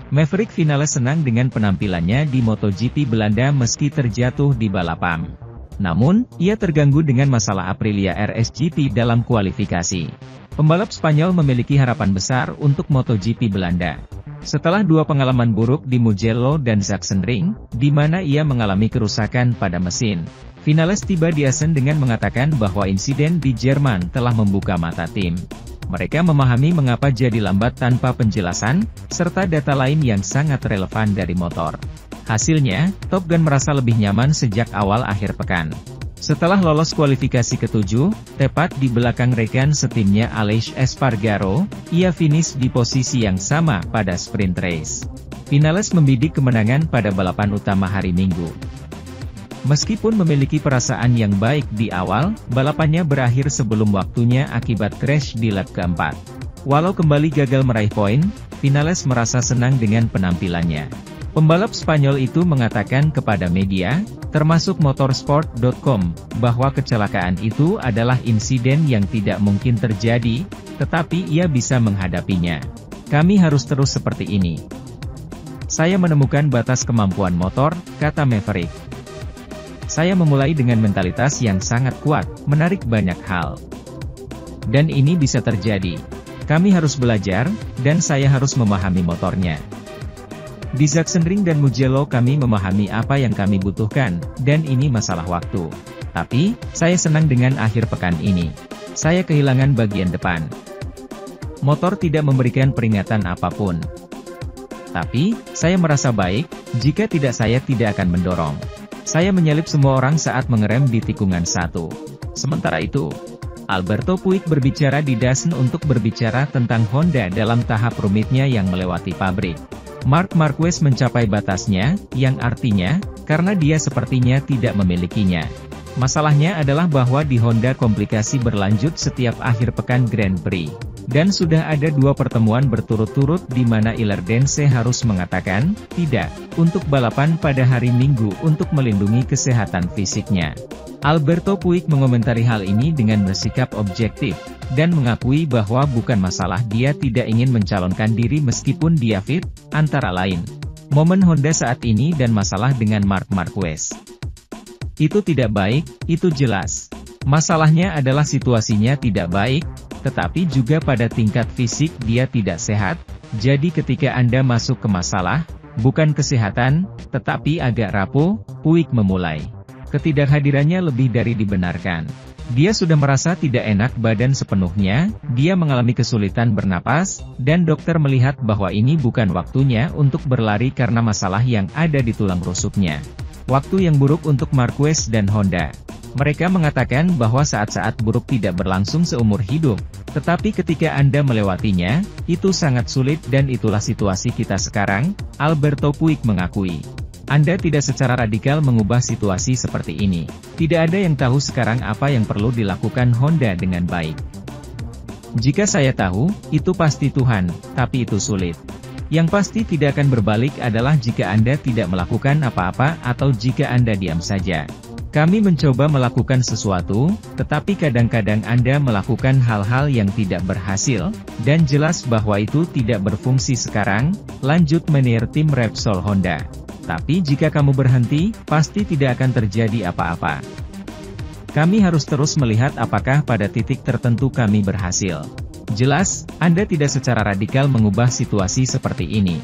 Maverick Vinales senang dengan penampilannya di MotoGP Belanda meski terjatuh di balapan. Namun, ia terganggu dengan masalah Aprilia RSGP dalam kualifikasi. Pembalap Spanyol memiliki harapan besar untuk MotoGP Belanda. Setelah dua pengalaman buruk di Mugello dan Sachsenring, di mana ia mengalami kerusakan pada mesin, Vinales tiba di Assen dengan mengatakan bahwa insiden di Jerman telah membuka mata tim. Mereka memahami mengapa jadi lambat tanpa penjelasan, serta data lain yang sangat relevan dari motor. Hasilnya, Top Gun merasa lebih nyaman sejak awal akhir pekan. Setelah lolos kualifikasi ke-7, tepat di belakang rekan setimnya Aleix Espargaro, ia finish di posisi yang sama pada sprint race. Vinales membidik kemenangan pada balapan utama hari Minggu. Meskipun memiliki perasaan yang baik di awal, balapannya berakhir sebelum waktunya akibat crash di lap keempat. Walau kembali gagal meraih poin, Vinales merasa senang dengan penampilannya. Pembalap Spanyol itu mengatakan kepada media, termasuk motorsport.com, bahwa kecelakaan itu adalah insiden yang tidak mungkin terjadi, tetapi ia bisa menghadapinya. Kami harus terus seperti ini. Saya menemukan batas kemampuan motor, kata Maverick. Saya memulai dengan mentalitas yang sangat kuat, menarik banyak hal. Dan ini bisa terjadi. Kami harus belajar, dan saya harus memahami motornya. Di Sachsenring dan Mugello kami memahami apa yang kami butuhkan, dan ini masalah waktu. Tapi, saya senang dengan akhir pekan ini. Saya kehilangan bagian depan. Motor tidak memberikan peringatan apapun. Tapi, saya merasa baik, jika tidak saya tidak akan mendorong. Saya menyalip semua orang saat mengerem di tikungan 1. Sementara itu, Alberto Puig berbicara di Dazn untuk berbicara tentang Honda dalam tahap rumitnya yang melewati pabrik. Marc Marquez mencapai batasnya, yang artinya, karena dia sepertinya tidak memilikinya. Masalahnya adalah bahwa di Honda komplikasi berlanjut setiap akhir pekan Grand Prix. Dan sudah ada dua pertemuan berturut-turut di mana Ilerdense harus mengatakan, tidak, untuk balapan pada hari Minggu untuk melindungi kesehatan fisiknya. Alberto Puig mengomentari hal ini dengan bersikap objektif, dan mengakui bahwa bukan masalah dia tidak ingin mencalonkan diri meskipun dia fit, antara lain, momen Honda saat ini dan masalah dengan Marc Marquez. Itu tidak baik, itu jelas. Masalahnya adalah situasinya tidak baik, tetapi juga pada tingkat fisik dia tidak sehat, jadi ketika Anda masuk ke masalah, bukan kesehatan, tetapi agak rapuh, Puig memulai. Ketidakhadirannya lebih dari dibenarkan. Dia sudah merasa tidak enak badan sepenuhnya, dia mengalami kesulitan bernapas, dan dokter melihat bahwa ini bukan waktunya untuk berlari karena masalah yang ada di tulang rusuknya. Waktu yang buruk untuk Marquez dan Honda. Mereka mengatakan bahwa saat-saat buruk tidak berlangsung seumur hidup, tetapi ketika Anda melewatinya, itu sangat sulit dan itulah situasi kita sekarang, Alberto Puig mengakui. Anda tidak secara radikal mengubah situasi seperti ini. Tidak ada yang tahu sekarang apa yang perlu dilakukan Honda dengan baik. Jika saya tahu, itu pasti Tuhan, tapi itu sulit. Yang pasti tidak akan berbalik adalah jika Anda tidak melakukan apa-apa atau jika Anda diam saja. Kami mencoba melakukan sesuatu, tetapi kadang-kadang Anda melakukan hal-hal yang tidak berhasil, dan jelas bahwa itu tidak berfungsi sekarang, lanjut menir tim Repsol Honda. Tapi jika kamu berhenti, pasti tidak akan terjadi apa-apa. Kami harus terus melihat apakah pada titik tertentu kami berhasil. Jelas, Anda tidak secara radikal mengubah situasi seperti ini.